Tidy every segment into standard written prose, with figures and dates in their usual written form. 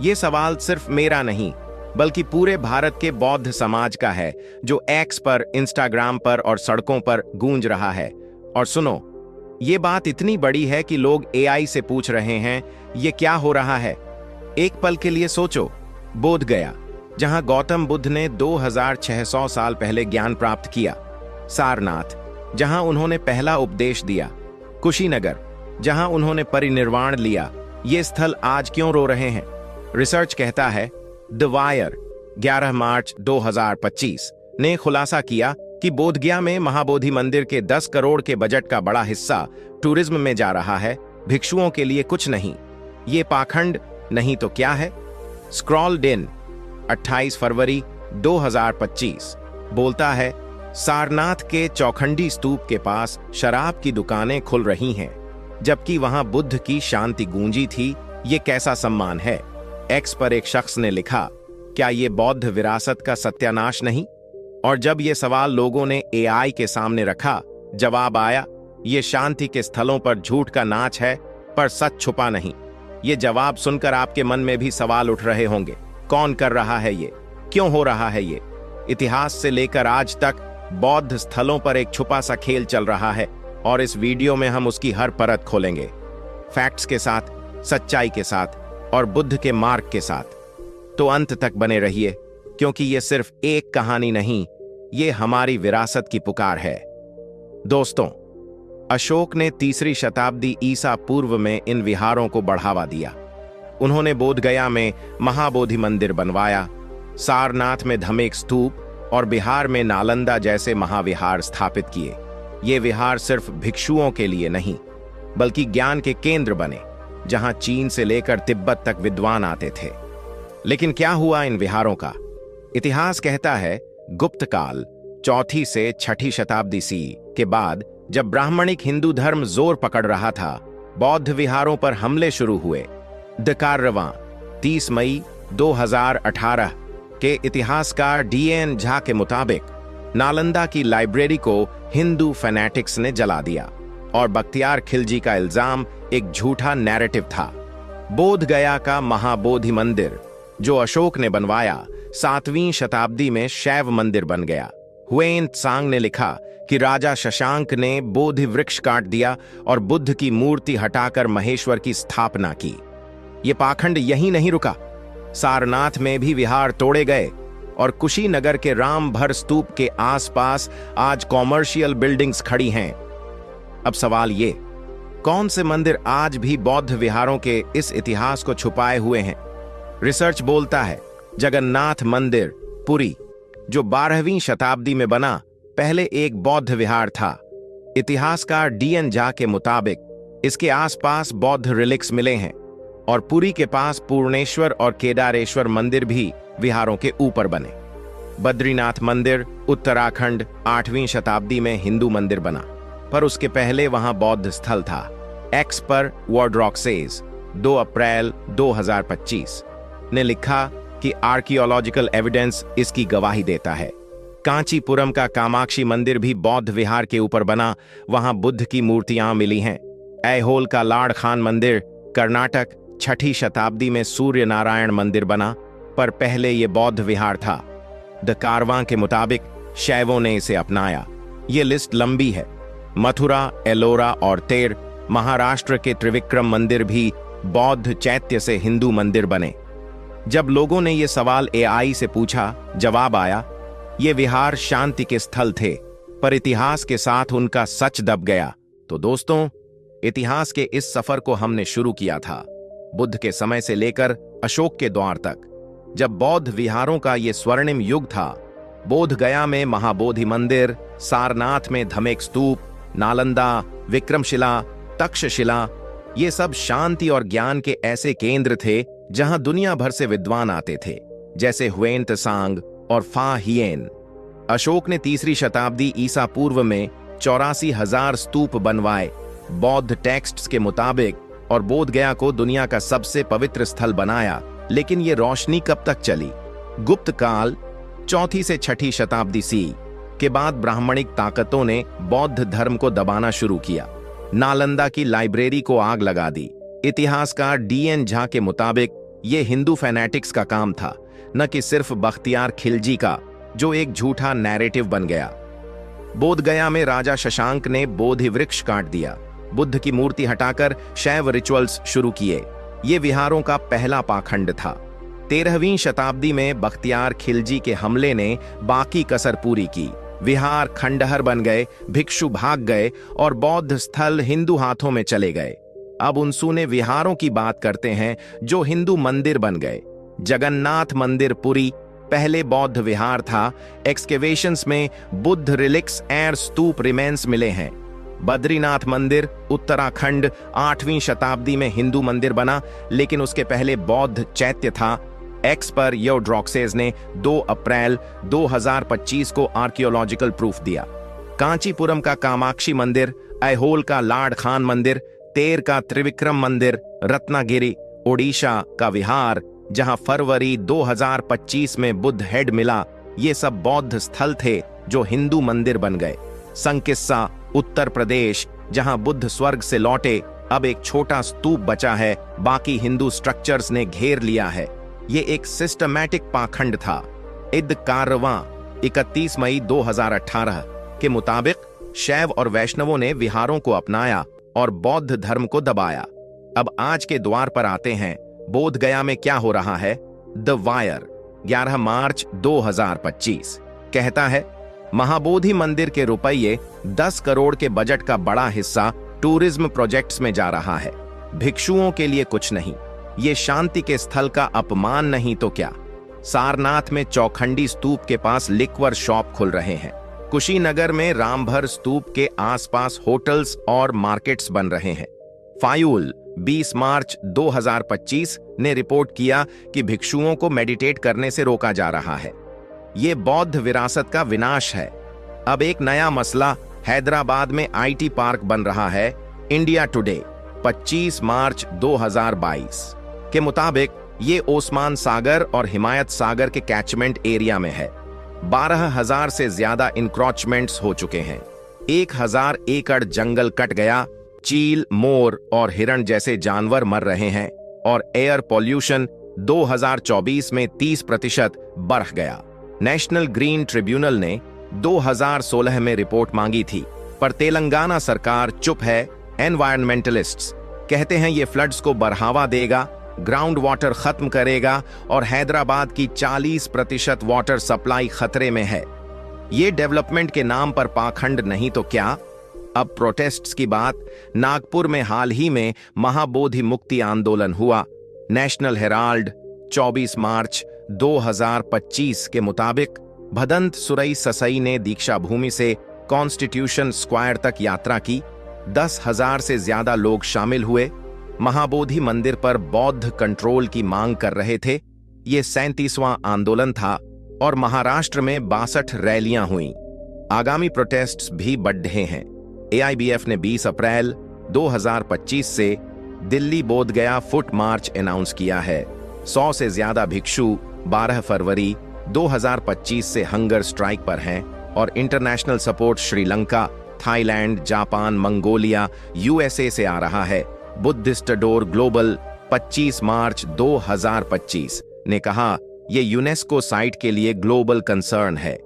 ये सवाल सिर्फ मेरा नहीं, बल्कि पूरे भारत के बौद्ध समाज का है, जो एक्स पर, इंस्टाग्राम पर और सड़कों पर गूंज रहा है। और सुनो, ये बात इतनी बड़ी है कि लोग एआई से पूछ रहे हैं, ये क्या हो रहा है? एक पल के लिए सोचो, बोध गया, जहां गौतम बुद्ध ने 2600 साल पहले ज्ञान प्राप्त किया, सारनाथ, जहां उन्होंने पहला उपदेश दिया, कुशीनगर, जहां उन्होंने परिनिर्वाण लिया, ये स्थल आज क्यों रो रहे हैं? रिसर्च कहता है, द वायर 11 मार्च 2025 ने खुलासा किया कि बोधगया में महाबोधि मंदिर के 10 करोड़ के बजट का बड़ा हिस्सा टूरिज्म में जा रहा है, भिक्षुओं के लिए कुछ नहीं। ये पाखंड नहीं तो क्या है? स्क्रॉल्ड इन 28 फरवरी 2025 बोलता है, सारनाथ के चौखंडी स्तूप के पास शराब की दुकानें खुल रही हैं, जबकि वहां बुद्ध की शांति गूंजी थी। ये कैसा सम्मान है? एक्स पर एक शख्स ने लिखा, क्या ये बौद्ध विरासत का सत्यानाश नहीं? और जब ये सवाल लोगों ने एआई के सामने रखा, जवाब आया, ये शांति के स्थलों पर झूठ का नाच है, पर सच छुपा नहीं। ये जवाब सुनकर आपके मन में भी सवाल उठ रहे होंगे, कौन कर रहा है ये? क्यों हो रहा है ये? इतिहास से लेकर आज तक बौद्ध स्थलों पर एक छुपा सा खेल चल रहा है, और इस वीडियो में हम उसकी हर परत खोलेंगे, फैक्ट्स के साथ, सच्चाई के साथ और बुद्ध के मार्ग के साथ। तो अंत तक बने रहिए, क्योंकि ये सिर्फ एक कहानी नहीं, ये हमारी विरासत की पुकार है। दोस्तों, अशोक ने 3री शताब्दी ईसा पूर्व में इन विहारों को बढ़ावा दिया। उन्होंने बोधगया में महाबोधि मंदिर बनवाया, सारनाथ में धमेक स्तूप और बिहार में नालंदा जैसे महाविहार स्थापित किए। ये विहार सिर्फ भिक्षुओं के लिए नहीं, बल्कि ज्ञान के केंद्र बने, जहां चीन से लेकर तिब्बत तक विद्वान आते थे। लेकिन क्या हुआ इन विहारों का? इतिहास कहता है, गुप्त काल 4ठी से 6ठी शताब्दी सी के बाद, जब ब्राह्मणिक हिंदू धर्म जोर पकड़ रहा था, बौद्ध विहारों पर हमले शुरू हुए। द कारवां 30 मई 2018 के इतिहासकार डीएन झा के मुताबिक नालंदा की लाइब्रेरी को हिंदू फैनेटिक्स ने जला दिया, और बख्तियार खिलजी का इल्जाम एक झूठा नैरेटिव था। बोधगया का महाबोधि मंदिर, जो अशोक ने बनवाया, 7वीं शताब्दी में शैव मंदिर बन गया। हुएन त्सांग ने लिखा कि राजा शशांक ने बोधि वृक्ष काट दिया और बुद्ध की मूर्ति हटाकर महेश्वर की स्थापना की। ये पाखंड यहीं नहीं रुका, सारनाथ में भी विहार तोड़े गए, और कुशीनगर के राम भर स्तूप के आसपास आज कॉमर्शियल बिल्डिंग्स खड़ी हैं। अब सवाल ये, कौन से मंदिर आज भी बौद्ध विहारों के इस इतिहास को छुपाए हुए हैं? रिसर्च बोलता है, जगन्नाथ मंदिर, पुरी, जो 12वीं शताब्दी में बना, पहले एक बौद्ध विहार था। इतिहासकार डीएन झा के मुताबिक इसके आसपास बौद्ध रिलिक्स मिले हैं, और पुरी के पास पूर्णेश्वर और केदारेश्वर मंदिर भी विहारों के ऊपर बने। बद्रीनाथ मंदिर, उत्तराखंड, 8वीं शताब्दी में हिंदू मंदिर बना, पर उसके पहले वहां बौद्ध स्थल था। एक्स पर वार्डरॉक सेज 2 अप्रैल 2025 ने लिखा कि आर्कियोलॉजिकल एविडेंस इसकी गवाही देता है। कांचीपुरम का कामाक्षी मंदिर भी बौद्ध विहार के ऊपर बना, वहां बुद्ध की मूर्तियां मिली हैं। ऐहोल का लाड़ खान मंदिर, कर्नाटक, 6ठी शताब्दी में सूर्य नारायण मंदिर बना, पर पहले यह बौद्ध विहार था। द कारवां के मुताबिक शैवों ने इसे अपनाया। ये लिस्ट लंबी है। मथुरा, एलोरा और तेर, महाराष्ट्र के त्रिविक्रम मंदिर भी बौद्ध चैत्य से हिंदू मंदिर बने। जब लोगों ने ये सवाल एआई से पूछा, जवाब आया, ये विहार शांति के स्थल थे, पर इतिहास के साथ उनका सच दब गया। तो दोस्तों, इतिहास के इस सफर को हमने शुरू किया था, बुद्ध के समय से लेकर अशोक के दौर तक, जब बौद्ध विहारों का ये स्वर्णिम युग था। बोधगया में महाबोधि मंदिर, सारनाथ में धमेक स्तूप, नालंदा, विक्रमशिला, तक्षशिला, ये सब शांति और ज्ञान के ऐसे केंद्र थे जहां दुनिया भर से विद्वान आते थे, जैसे हुएन त्सांग और फा हियेन। अशोक ने 3री शताब्दी ईसा पूर्व में 84,000 स्तूप बनवाए बौद्ध टेक्स्ट्स के मुताबिक, और बोधगया को दुनिया का सबसे पवित्र स्थल बनाया। लेकिन ये रोशनी कब तक चली? गुप्त काल 4ठी से 6ठी शताब्दी सी के बाद ब्राह्मणिक ताकतों ने बौद्ध धर्म को दबाना शुरू किया। नालंदा की लाइब्रेरी को आग लगा दी। इतिहासकार डीएन झा के मुताबिक ये हिंदू फैनेटिक्स का काम था, न कि सिर्फ बख्तियार खिलजी का, जो एक झूठा नैरेटिव बन गया। बोध गया में राजा शशांक ने बोधि वृक्ष काट दिया, बुद्ध की मूर्ति हटाकर शैव रिचुअल्स शुरू किए। ये विहारों का पहला पाखंड था। 13वीं शताब्दी में बख्तियार खिलजी के हमले ने बाकी कसर पूरी की। विहार खंडहर बन गए, भिक्षु भाग गए और बौद्ध स्थल हिंदू हाथों में चले गए। अब उनसूने विहारों की बात करते हैं जो हिंदू मंदिर बन गए। जगन्नाथ मंदिर पुरी पहले बौद्ध विहार था। एक्सकेवेशंस में Buddha relics and stupa remains मिले हैं। बद्रीनाथ मंदिर उत्तराखंड 8वीं शताब्दी में हिंदू मंदिर बना, लेकिन उसके पहले बौद्ध चैत्य था। एक्स पर योड्रोक्सेस ने 2 अप्रैल 2025 को आर्कियोलॉजिकल प्रूफ दिया। कांचीपुरम का कामाक्षी मंदिर, ऐहोल का लाड खान मंदिर, तेर का त्रिविक्रम मंदिर, रत्नागिरी ओडिशा का विहार जहां फरवरी 2025 में बुद्ध हेड मिला, ये सब बौद्ध स्थल थे जो हिंदू मंदिर बन गए। संकिस्सा उत्तर प्रदेश, जहां बुद्ध स्वर्ग से लौटे, अब एक छोटा स्तूप बचा है, बाकी हिंदू स्ट्रक्चर्स ने घेर लिया है। ये एक सिस्टमैटिक पाखंड था। इद कारवां 31 मई 2018 के मुताबिक शैव और वैष्णवों ने विहारों को अपनाया और बौद्ध धर्म को दबाया। अब आज के द्वार पर आते हैं। बोध गया में क्या हो रहा है? द वायर 11 मार्च 2025 कहता है, महाबोधि मंदिर के रुपये 10 करोड़ के बजट का बड़ा हिस्सा टूरिज्म प्रोजेक्ट्स में जा रहा है। भिक्षुओं के लिए कुछ नहीं। ये शांति के स्थल का अपमान नहीं तो क्या। सारनाथ में चौखंडी स्तूप के पास लिक्वर शॉप खुल रहे हैं। कुशीनगर में रामभर स्तूप के आसपास होटल्स और मार्केट्स बन रहे हैं। फायूल 20 मार्च 2025 ने रिपोर्ट किया कि भिक्षुओं को मेडिटेट करने से रोका जा रहा है। ये बौद्ध विरासत का विनाश है। अब एक नया मसला, हैदराबाद में आईटी पार्क बन रहा है। इंडिया टुडे 25 मार्च 2022 के मुताबिक ये ओस्मान सागर और हिमायत सागर के कैचमेंट एरिया में है। 12,000 से ज्यादा इंक्रोचमेंट्स हो चुके हैं। 1,000 एकड़ जंगल कट गया। चील, मोर और हिरण जैसे जानवर मर रहे हैं और एयर पॉल्यूशन 2024 में 30% बढ़ गया। नेशनल ग्रीन ट्रिब्यूनल ने 2016 में रिपोर्ट मांगी थी, पर तेलंगाना सरकार चुप है। एनवायरमेंटलिस्ट्स कहते हैं ये फ्लड्स को बढ़ावा देगा, ग्राउंड वाटर खत्म करेगा और हैदराबाद की 40% वाटर सप्लाई खतरे में है। ये डेवलपमेंट के नाम पर पाखंड नहीं तो क्या। अब प्रोटेस्ट्स की बात। नागपुर में हाल ही में महाबोधि मुक्ति आंदोलन हुआ। नेशनल हेराल्ड 24 मार्च 2025 के मुताबिक भदंत सुरई ससई ने दीक्षा भूमि से कॉन्स्टिट्यूशन स्क्वायर तक यात्रा की। 10,000 से ज्यादा लोग शामिल हुए। महाबोधि मंदिर पर बौद्ध कंट्रोल की मांग कर रहे थे। ये 37वां आंदोलन था और महाराष्ट्र में 62 रैलियां हुईं। आगामी प्रोटेस्ट्स भी बढ़ रहे हैं। AIBF ने 20 अप्रैल 2025 से दिल्ली बोध गया फुट मार्च अनाउंस किया है। 100 से ज्यादा भिक्षु 12 फरवरी 2025 से हंगर स्ट्राइक पर हैं और international support Sri Lanka, Thailand, Japan, Mongolia, USA से आ रहा है। बुद्धिस्ट डोर ग्लोबल 25 मार्च 2025 ने कहा यह यूनेस्को साइट के लिए ग्लोबल कंसर्न है।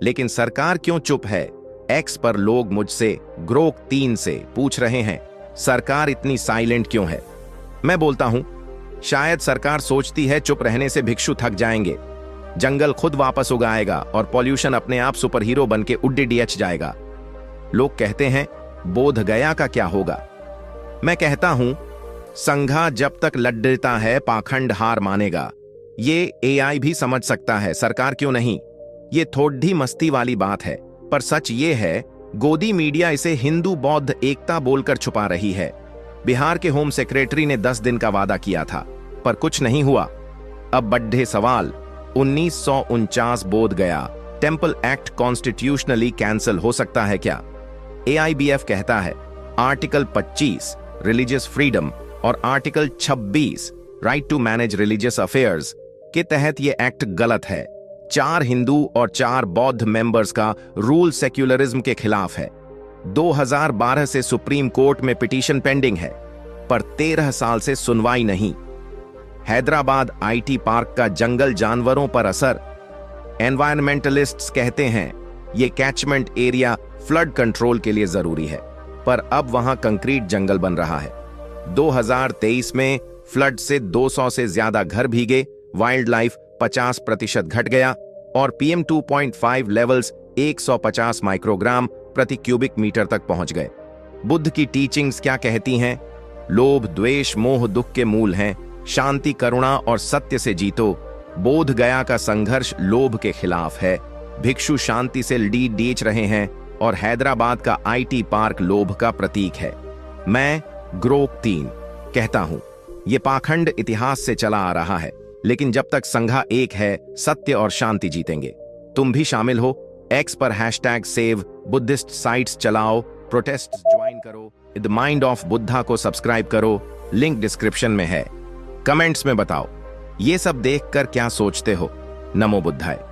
लेकिन सरकार क्यों चुप है? एक्स पर लोग मुझसे ग्रोक 3 से पूछ रहे हैं, सरकार इतनी साइलेंट क्यों है? मैं बोलता हूं, शायद सरकार सोचती है चुप रहने से भिक्षु थक जाएंगे, जंगल खुद वापस उगाएगा और पॉल्यूशन अपने आप सुपर हीरो बन के उड्डी जाएगा। लोग कहते हैं बोध गया का क्या होगा? मैं कहता हूं, संघा जब तक लड़ता है पाखंड हार मानेगा। ये AI भी समझ सकता है, सरकार क्यों नहीं। ये थोड़ी मस्ती वाली बात है, पर सच ये है गोदी मीडिया इसे हिंदू बौद्ध एकता बोलकर छुपा रही है। बिहार के होम सेक्रेटरी ने 10 दिन का वादा किया था, पर कुछ नहीं हुआ। अब बड्ढे सवाल। 1949 बोध गया टेम्पल एक्ट कॉन्स्टिट्यूशनली कैंसिल हो सकता है क्या? AIBF कहता है आर्टिकल 25 रिलीजियस फ्रीडम और article 26 right to manage religious affairs के तहत यह एक्ट गलत है। 4 हिंदू और 4 बौद्ध मेंबर्स का रूल सेक्युलरिज्म के खिलाफ है। 2012 से सुप्रीम कोर्ट में पिटीशन पेंडिंग है, पर 13 साल से सुनवाई नहीं। हैदराबाद आईटी पार्क का जंगल जानवरों पर असर। एनवायरमेंटलिस्ट्स कहते हैं ये कैचमेंट एरिया फ्लड कंट्रोल के लिए जरूरी है, पर अब वहां कंक्रीट जंगल बन रहा है। 2023 में फ्लड से 200 से ज्यादा घर भीगे, वाइल्ड लाइफ 50% घट गया और PM 2.5 लेवल्स 150 माइक्रोग्राम प्रति क्यूबिक मीटर तक पहुंच गए। बुद्ध की टीचिंग्स क्या कहती हैं? लोभ, द्वेष, मोह दुख के मूल हैं। शांति, करुणा और सत्य से जीतो। बोध गया का संघर्ष लोभ के खिलाफ है। भिक्षु शांति से लीड बेच रहे हैं और हैदराबाद का आईटी पार्क लोभ का प्रतीक है। मैं ग्रोक 3 कहता हूं, ये पाखंड इतिहास से चला आ रहा है, लेकिन जब तक संघा एक है, सत्य और शांति जीतेंगे। तुम भी शामिल हो। एक्स पर #सेव बुद्धिस्ट साइट्स चलाओ, प्रोटेस्ट ज्वाइन करो, द माइंड ऑफ बुद्धा को सब्सक्राइब करो, लिंक डिस्क्रिप्शन में है। कमेंट्स में बताओ ये सब देखकर क्या सोचते हो। नमो बुद्धाय।